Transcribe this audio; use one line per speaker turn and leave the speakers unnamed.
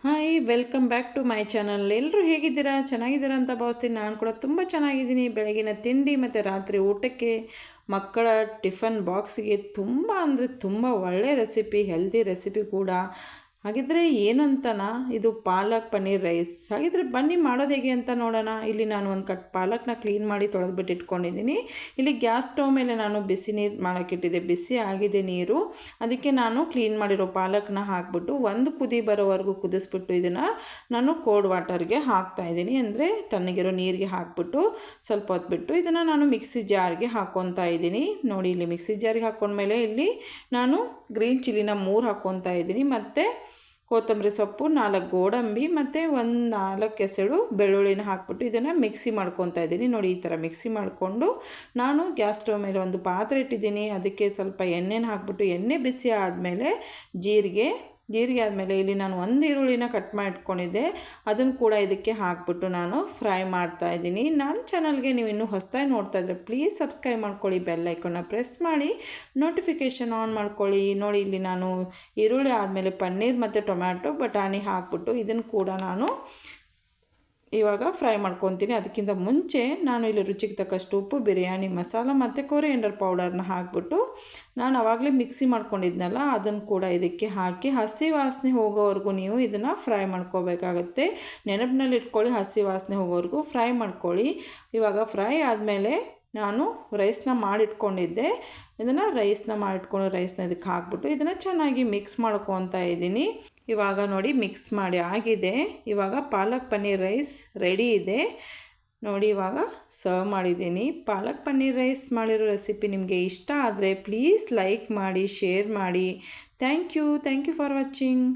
Hi welcome back to my channel. ಎಲ್ಲರೂ ಹೇಗಿದ್ದೀರಾ? ಚೆನ್ನಾಗಿದ್ದೀರಾ ಅಂತ ಭಾವಿಸ್ತೀನಿ. ನಾನು ಕೂಡ ತುಂಬ ಚೆನ್ನಾಗಿದ್ದೀನಿ. ಬೆಳಗಿನ ತಿಂಡಿ ಮತ್ತು ರಾತ್ರಿ ಊಟಕ್ಕೆ ಮಕ್ಕಳ ಟಿಫನ್ ಬಾಕ್ಸಿಗೆ ತುಂಬ ಅಂದರೆ ತುಂಬ ಒಳ್ಳೆಯ ರೆಸಿಪಿ, ಹೆಲ್ದಿ ರೆಸಿಪಿ ಕೂಡ. ಹಾಗಿದ್ರೆ ಏನಂತನಾ, ಇದು ಪಾಲಕ್ ಪನ್ನೀರ್ ರೈಸ್. ಹಾಗಿದ್ರೆ ಬನ್ನಿ ಮಾಡೋದು ಹೇಗೆ ಅಂತ ನೋಡೋಣ. ಇಲ್ಲಿ ನಾನು ಒಂದು ಕಟ್ ಪಾಲಕ್ನ ಕ್ಲೀನ್ ಮಾಡಿ ತೊಳೆದ್ಬಿಟ್ಟು ಇಟ್ಕೊಂಡಿದ್ದೀನಿ. ಇಲ್ಲಿ ಗ್ಯಾಸ್ ಸ್ಟವ್ ಮೇಲೆ ನಾನು ಬಿಸಿ ನೀರು ಮಾಡೋಕ್ಕಿಟ್ಟಿದ್ದೆ. ಬಿಸಿ ಆಗಿದೆ ನೀರು. ಅದಕ್ಕೆ ನಾನು ಕ್ಲೀನ್ ಮಾಡಿರೋ ಪಾಲಕ್ನ ಹಾಕ್ಬಿಟ್ಟು ಒಂದು ಕುದಿ ಬರೋವರೆಗೂ ಕುದಿಸ್ಬಿಟ್ಟು ಇದನ್ನು ನಾನು ಕೋಲ್ಡ್ ವಾಟರ್ಗೆ ಹಾಕ್ತಾಯಿದ್ದೀನಿ. ಅಂದರೆ ತಣ್ಣಗಿರೋ ನೀರಿಗೆ ಹಾಕ್ಬಿಟ್ಟು ಸ್ವಲ್ಪ ಹೊತ್ತು ಬಿಟ್ಟು ಇದನ್ನು ನಾನು ಮಿಕ್ಸಿ ಜಾರ್ಗೆ ಹಾಕ್ಕೊತಾ ಇದ್ದೀನಿ. ನೋಡಿ, ಇಲ್ಲಿ ಮಿಕ್ಸಿ ಜಾರಿಗೆ ಹಾಕ್ಕೊಂಡ್ಮೇಲೆ ಇಲ್ಲಿ ನಾನು ಗ್ರೀನ್ ಚಿಲ್ಲಿನ 3 ಹಾಕ್ಕೊತಾ ಇದ್ದೀನಿ. ಮತ್ತು ಕೊತ್ತಂಬರಿ ಸೊಪ್ಪು 4 ಗೋಡಂಬಿ ಮತ್ತು ಒಂದು 4 ಎಸಳು ಬೆಳ್ಳುಳ್ಳಿನ ಹಾಕ್ಬಿಟ್ಟು ಇದನ್ನು ಮಿಕ್ಸಿ ಮಾಡ್ಕೊತಾ ಇದ್ದೀನಿ. ನೋಡಿ, ಈ ಥರ ಮಿಕ್ಸಿ ಮಾಡಿಕೊಂಡು ನಾನು ಗ್ಯಾಸ್ ಸ್ಟವ್ ಮೇಲೆ ಒಂದು ಪಾತ್ರೆ ಇಟ್ಟಿದ್ದೀನಿ. ಅದಕ್ಕೆ ಸ್ವಲ್ಪ ಎಣ್ಣೆನ ಹಾಕ್ಬಿಟ್ಟು ಎಣ್ಣೆ ಬಿಸಿ ಆದಮೇಲೆ ಜೀರಿಗೆ ಆದಮೇಲೆ ಇಲ್ಲಿ ನಾನು ಒಂದು ಈರುಳ್ಳಿನ ಕಟ್ ಮಾಡಿ ಇಟ್ಕೊಂಡಿದ್ದೆ. ಅದನ್ನು ಕೂಡ ಇದಕ್ಕೆ ಹಾಕ್ಬಿಟ್ಟು ನಾನು ಫ್ರೈ ಮಾಡ್ತಾಯಿದ್ದೀನಿ. ನನ್ನ ಚಾನಲ್ಗೆ ನೀವು ಇನ್ನೂ ಹೊಸದಾಗಿ ನೋಡ್ತಾ ಇದ್ದರೆ ಪ್ಲೀಸ್ ಸಬ್ಸ್ಕ್ರೈಬ್ ಮಾಡ್ಕೊಳ್ಳಿ, ಬೆಲ್ ಐಕನ್ನ ಪ್ರೆಸ್ ಮಾಡಿ ನೋಟಿಫಿಕೇಷನ್ ಆನ್ ಮಾಡ್ಕೊಳ್ಳಿ. ನೋಡಿ, ಇಲ್ಲಿ ನಾನು ಈರುಳ್ಳಿ ಆದಮೇಲೆ ಪನ್ನೀರ್ ಮತ್ತು ಟೊಮ್ಯಾಟೊ ಬಟಾಣಿ ಹಾಕ್ಬಿಟ್ಟು ಇದನ್ನು ಕೂಡ ನಾನು ಇವಾಗ ಫ್ರೈ ಮಾಡ್ಕೊತೀನಿ. ಅದಕ್ಕಿಂತ ಮುಂಚೆ ನಾನು ಇಲ್ಲಿ ರುಚಿಗೆ ತಕ್ಕಷ್ಟು ಉಪ್ಪು, ಬಿರಿಯಾನಿ ಮಸಾಲ ಮತ್ತು ಕೊರಿಯಂಡರ್ ಪೌಡರ್ನ ಹಾಕ್ಬಿಟ್ಟು ನಾನು ಆವಾಗಲೇ ಮಿಕ್ಸಿ ಮಾಡ್ಕೊಂಡಿದ್ನಲ್ಲ ಅದನ್ನು ಕೂಡ ಇದಕ್ಕೆ ಹಾಕಿ ಹಸಿ ವಾಸನೆ ಹೋಗೋವರೆಗೂ ನೀವು ಇದನ್ನು ಫ್ರೈ ಮಾಡ್ಕೋಬೇಕಾಗತ್ತೆ. ನೆನಪಿನಲ್ಲಿ ಇಟ್ಕೊಳ್ಳಿ, ಹಸಿ ವಾಸನೆ ಹೋಗೋವರೆಗೂ ಫ್ರೈ ಮಾಡ್ಕೊಳ್ಳಿ. ಇವಾಗ ಫ್ರೈ ಆದಮೇಲೆ ನಾನು ರೈಸ್ನ ಮಾಡಿಟ್ಕೊಂಡಿದ್ದೆ. ಇದನ್ನು ರೈಸ್ನ ಇದಕ್ಕೆ ಹಾಕ್ಬಿಟ್ಟು ಇದನ್ನು ಚೆನ್ನಾಗಿ ಮಿಕ್ಸ್ ಮಾಡ್ಕೊತಾ ಇದ್ದೀನಿ. ಇವಾಗ ನೋಡಿ, ಮಿಕ್ಸ್ ಮಾಡಿ ಆಗಿದೆ. ಇವಾಗ ಪಾಲಕ್ ಪನ್ನೀರ್ ರೈಸ್ ರೆಡಿ ಇದೆ. ನೋಡಿ, ಇವಾಗ ಸರ್ವ್ ಮಾಡಿದ್ದೀನಿ. ಪಾಲಕ್ ಪನ್ನೀರ್ ರೈಸ್ ಮಾಡಿರೋ ರೆಸಿಪಿ ನಿಮಗೆ ಇಷ್ಟ ಆದರೆ ಪ್ಲೀಸ್ ಲೈಕ್ ಮಾಡಿ, ಶೇರ್ ಮಾಡಿ. Thank you for watching.